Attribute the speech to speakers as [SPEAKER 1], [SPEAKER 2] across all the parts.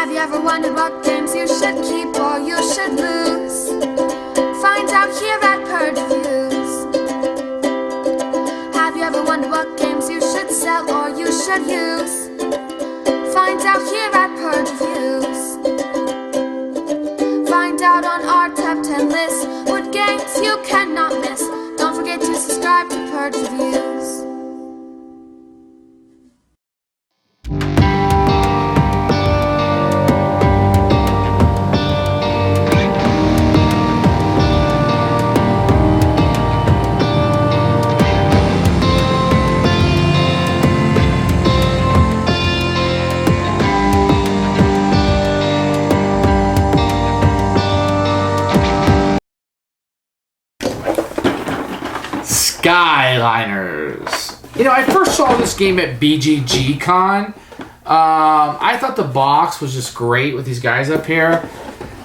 [SPEAKER 1] Have you ever wondered what games you should keep or you should lose? Find out here at Purge Reviews. Have you ever wondered what games you should sell or you should use? Find out here at Purge Reviews. Find out on our top 10 list what games you cannot miss. Don't forget to subscribe to Purge Reviews.
[SPEAKER 2] Skyliners. You know, I first saw this game at BGG Con. I thought the box was just great with these guys up here.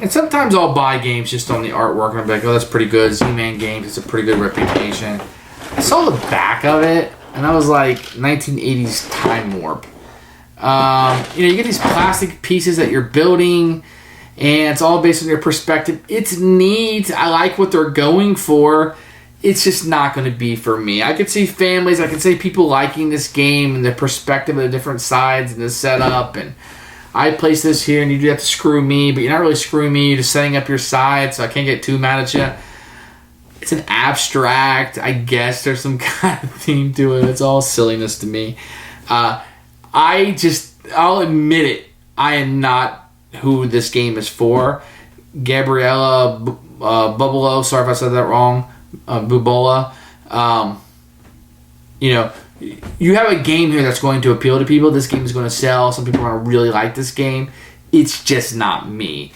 [SPEAKER 2] And sometimes I'll buy games just on the artwork and I'll be like, oh, that's pretty good. Z-Man Games, it's a pretty good reputation. I saw the back of it and I was like, 1980s time warp. You know, you get these plastic pieces that you're building and it's all based on your perspective. It's neat. I like what they're going for. It's just not going to be for me. I could see families, I could see people liking this game and the perspective of the different sides and the setup. And I place this here and you do have to screw me, but you're not really screwing me. You're just setting up your side, so I can't get too mad at you. It's an abstract. I guess there's some kind of theme to it. It's all silliness to me. I'll admit it. I am not who this game is for. Gabriella Bubolo, sorry if I said that wrong. Bubola, you know, you have a game here that's going to appeal to people. This game is going to sell. Some people are going to really like this game. It's just not me.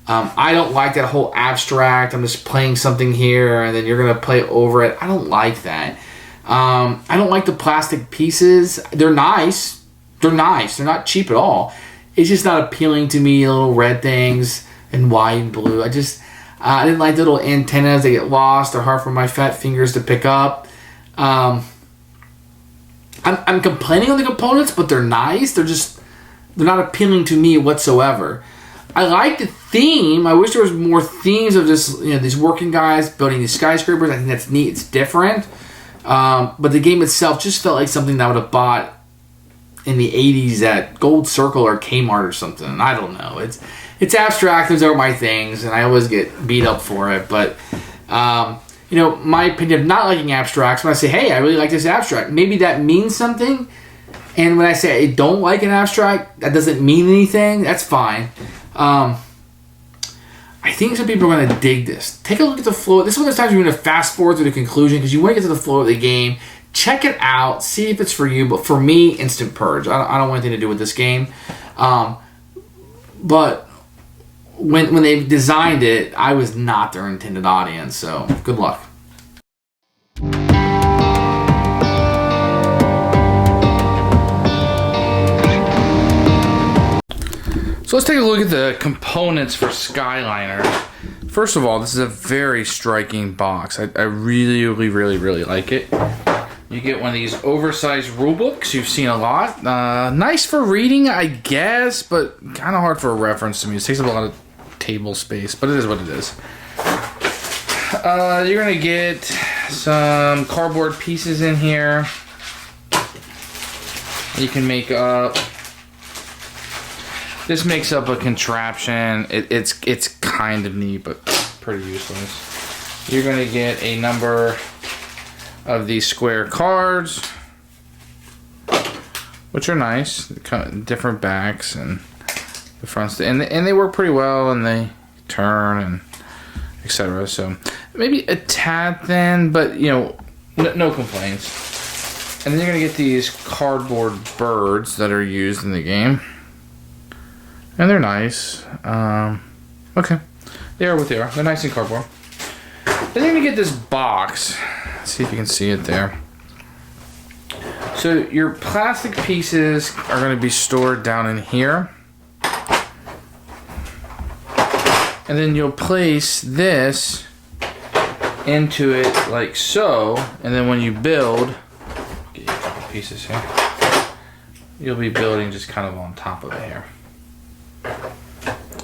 [SPEAKER 2] I don't like that whole abstract. I'm just playing something here and then you're going to play over it. I don't like that. I don't like the plastic pieces. They're nice. They're nice. They're not cheap at all. It's just not appealing to me. The little red things and white and blue. I didn't like the little antennas. They get lost. They're hard for my fat fingers to pick up. I'm complaining on the components, but they're nice. They're not appealing to me whatsoever. I like the theme. I wish there was more themes of just, you know, these working guys building these skyscrapers. I think that's neat. It's different. But the game itself just felt like something that I would have bought in the 80s at Gold Circle or Kmart or something. I don't know. It's abstract. Those are my things, and I always get beat up for it. But, you know, my opinion of not liking abstracts, when I say, hey, I really like this abstract, maybe that means something. And when I say I don't like an abstract, that doesn't mean anything. That's fine. I think some people are going to dig this. Take a look at the flow. This is one of those times you're going to fast forward to the conclusion because you want to get to the flow of the game. Check it out. See if it's for you. But for me, instant purge. I don't want anything to do with this game. But when they designed it, I was not their intended audience, so good luck. So let's take a look at the components for Skyliner. First of all, this is a very striking box. I really, really, really, really like it. You get one of these oversized rule books. You've seen a lot. Nice for reading, I guess, but kind of hard for a reference to me. It takes up a lot of table space, but it is what it is. You're going to get some cardboard pieces in here. You can make up... This makes up a contraption. It's kind of neat, but pretty useless. You're going to get a number of these square cards, which are nice. Different backs and the fronts, and they work pretty well, and they turn and etc. So maybe a tad thin, but you know, no complaints. And then you're gonna get these cardboard birds that are used in the game, and they're nice. Okay, they are what they are. They're nice in cardboard. Then you're gonna get this box. Let's see if you can see it there. So your plastic pieces are going to be stored down in here. And then you'll place this into it like so. And then when you build, get you a couple pieces here, you'll be building just kind of on top of it here.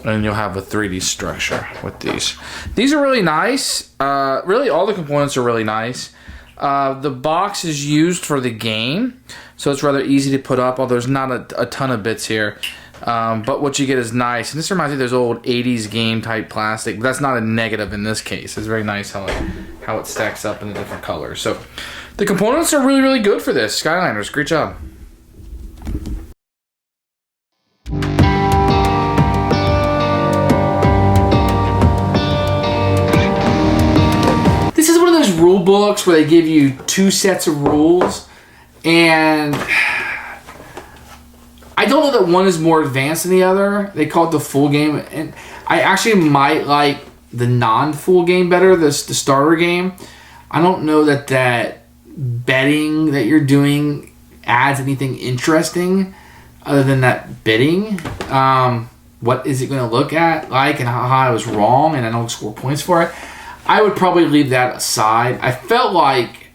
[SPEAKER 3] And you'll have a 3D structure with these. These are really nice. Really, all the components are really nice. The box is used for the game, so it's rather easy to put up, although there's not a ton of bits here. But what you get is nice. And this reminds me of those old 80s game type plastic, but that's not a negative in this case. It's very nice how it stacks up in the different colors. So the components are really, really good for this. Skyliners, great job.
[SPEAKER 2] This is one of those rule books where they give you 2 sets of rules, and I don't know that one is more advanced than the other. They call it the full game, and I actually might like the non-full game better, the starter game. I don't know that betting that you're doing adds anything interesting other than that bidding. What is it going to look like, and how I was wrong, and I don't score points for it. I would probably leave that aside. I felt like,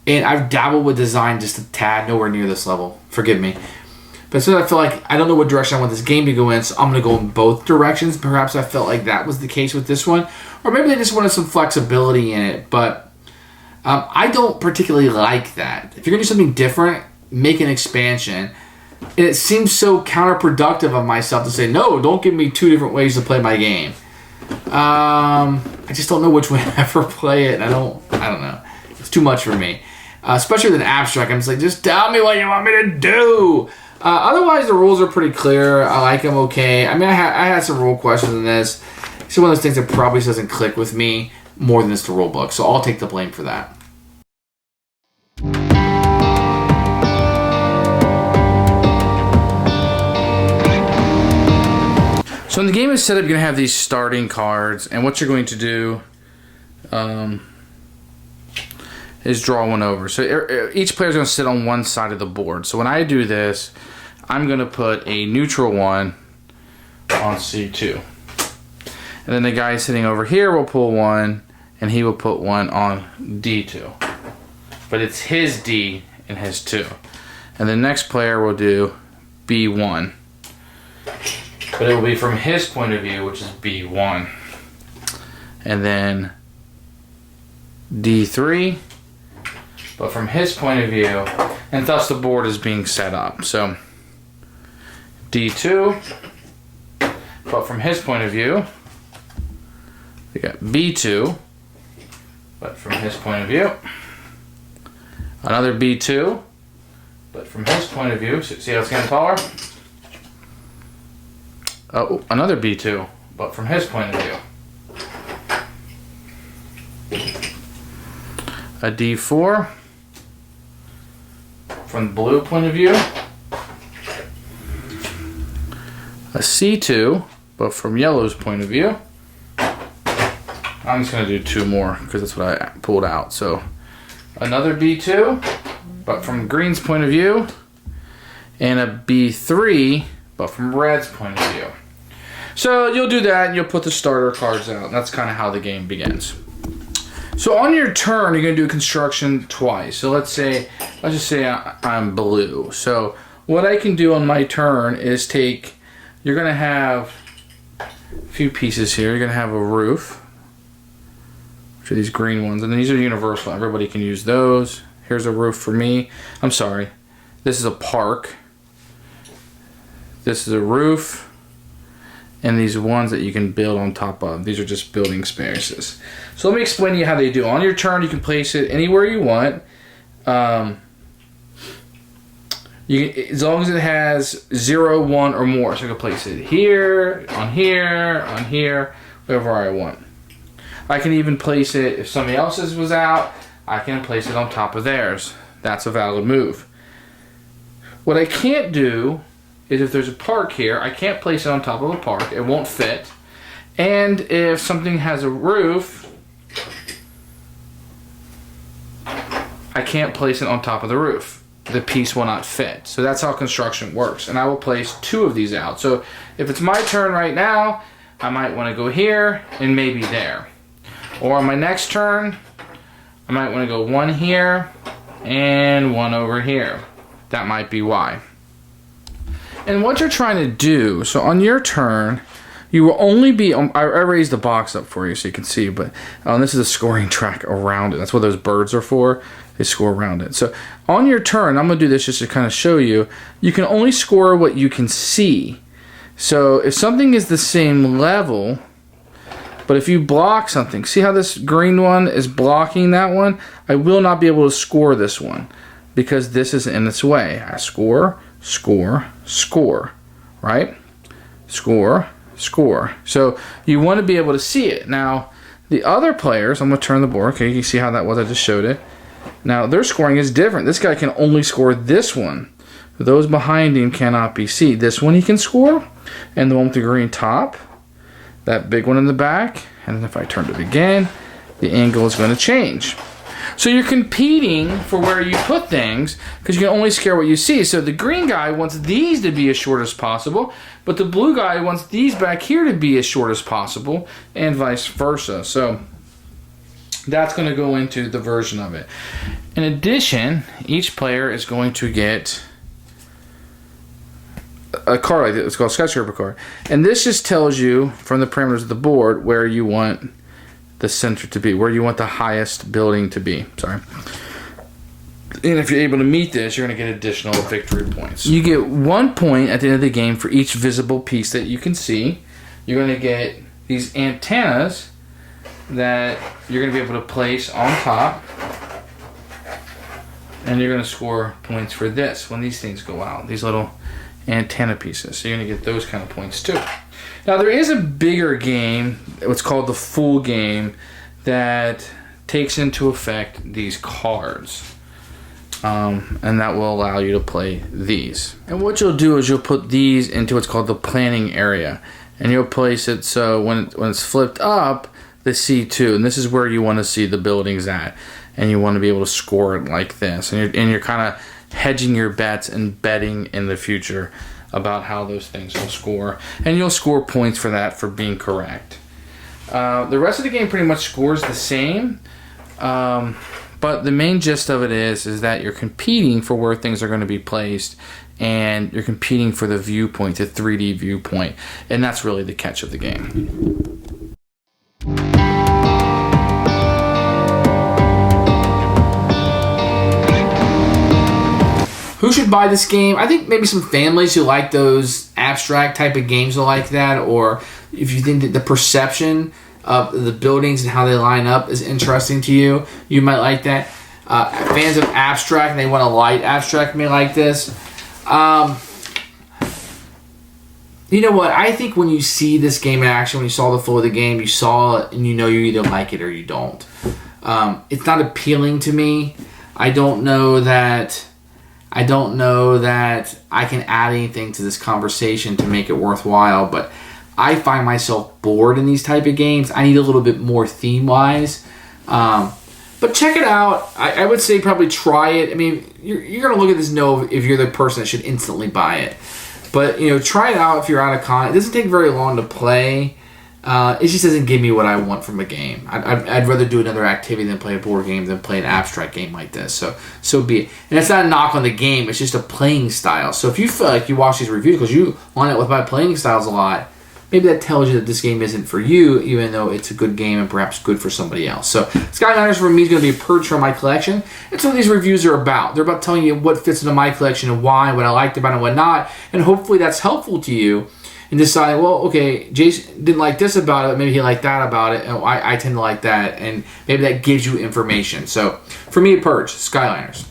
[SPEAKER 2] and I've dabbled with design just a tad, nowhere near this level. Forgive me. But so I feel like I don't know what direction I want this game to go in, so I'm going to go in both directions. Perhaps I felt like that was the case with this one. Or maybe they just wanted some flexibility in it. But I don't particularly like that. If you're going to do something different, make an expansion. And it seems so counterproductive of myself to say, no, don't give me 2 different ways to play my game. I just don't know which way I ever play it. I don't know. It's too much for me. Especially with an abstract. I'm just like, just tell me what you want me to do. Otherwise, the rules are pretty clear. I like them okay. I mean, I had some rule questions in this. It's one of those things that probably doesn't click with me more than it's the rule book. So I'll take the blame for that.
[SPEAKER 3] So when the game is set up, you're going to have these starting cards, and what you're going to do is draw one over. So each player is going to sit on one side of the board. So when I do this, I'm going to put a neutral one on C2. And then the guy sitting over here will pull one, and he will put one on D2. But it's his D and his 2. And the next player will do B1. But it will be from his point of view, which is B1. And then D3, but from his point of view, and thus the board is being set up. So D2, but from his point of view, we got B2, but from his point of view, another B2, but from his point of view, see how it's getting taller? Oh, another B2, but from his point of view. A D4 from the blue point of view. A C2, but from yellow's point of view. I'm just going to do 2 more because that's what I pulled out. So another B2, but from green's point of view. And a B3, but from red's point of view. So you'll do that and you'll put the starter cards out. And that's kind of how the game begins. So on your turn, you're going to do construction twice. So let's just say I'm blue. So what I can do on my turn is you're going to have a few pieces here. You're going to have a roof, which are these green ones. And these are universal. Everybody can use those. Here's a roof for me. I'm sorry. This is a park. This is a roof. And these ones that you can build on top of. These are just building spaces. So let me explain to you how they do. On your turn, you can place it anywhere you want. As long as it has 0, 1, or more. So I can place it here, on here, on here, wherever I want. I can even place it, if somebody else's was out, I can place it on top of theirs. That's a valid move. What I can't do is if there's a park here, I can't place it on top of a park. It won't fit. And if something has a roof, I can't place it on top of the roof. The piece will not fit. So that's how construction works. And I will place 2 of these out. So if it's my turn right now, I might want to go here and maybe there. Or on my next turn, I might want to go 1 here and 1 over here. That might be why. And what you're trying to do, so on your turn, You will only be, I raised the box up for you so you can see, but this is a scoring track around it. That's what those birds are for. They score around it. So on your turn, I'm going to do this just to kind of show you, you can only score what you can see. So if something is the same level, but if you block something, see how this green one is blocking that one? I will not be able to score this one because this is in its way. I score, score, score, right? Score, score. So you want to be able to see it. Now, the other players, I'm going to turn the board. Okay, you can see how that was. I just showed it. Now, their scoring is different. This guy can only score this one. Those behind him cannot be seen. This one he can score, and the one with the green top, that big one in the back, and if I turn it again, the angle is going to change. So you're competing for where you put things because you can only scare what you see. So the green guy wants these to be as short as possible, but the blue guy wants these back here to be as short as possible, and vice versa. So that's going to go into the version of it. In addition, each player is going to get a card like this. It's called a skyscraper card. And this just tells you from the parameters of the board where you want the center to be, where you want the highest building to be. Sorry. And if you're able to meet this, you're going to get additional victory points. You get 1 point at the end of the game for each visible piece that you can see. You're going to get these antennas that you're going to be able to place on top. And you're going to score points for this when these things go out. These little antenna pieces. So you're going to get those kind of points too. Now there is a bigger game, what's called the full game, that takes into effect these cards. And that will allow you to play these. And what you'll do is you'll put these into what's called the planning area. And you'll place it so when it's flipped up, the C2, and this is where you want to see the buildings at. And you want to be able to score it like this. And you're kind of hedging your bets and betting in the future about how those things will score. And you'll score points for that for being correct. The rest of the game pretty much scores the same. But the main gist of it is that you're competing for where things are going to be placed. And you're competing for the viewpoint, the 3D viewpoint. And that's really the catch of the game.
[SPEAKER 2] Who should buy this game? I think maybe some families who like those abstract type of games like that, or if you think that the perception of the buildings and how they line up is interesting to you, you might like that. Fans of abstract and they want a light abstract may like this. You know what? I think when you see this game in action, when you saw the flow of the game, you saw it and you know you either like it or you don't. It's not appealing to me. I don't know that I can add anything to this conversation to make it worthwhile, but I find myself bored in these type of games. I need a little bit more theme-wise. But check it out. I would say probably try it. I mean, you're going to look at this and know if you're the person that should instantly buy it. But, try it out if you're out of con. It doesn't take very long to play. It just doesn't give me what I want from a game. I'd rather do another activity than play a board game than play an abstract game like this. So be it. And it's not a knock on the game. It's just a playing style. So if you feel like you watch these reviews because you line up with my playing styles a lot, maybe that tells you that this game isn't for you, even though it's a good game and perhaps good for somebody else. So Skyliners for me is going to be a purge from my collection. That's what these reviews are about. They're about telling you what fits into my collection and why, what I liked about it and what not. And hopefully that's helpful to you. And decide, well, okay, Jason didn't like this about it, maybe he liked that about it, and I tend to like that, and maybe that gives you information. So, for me, Purge, Skyliners.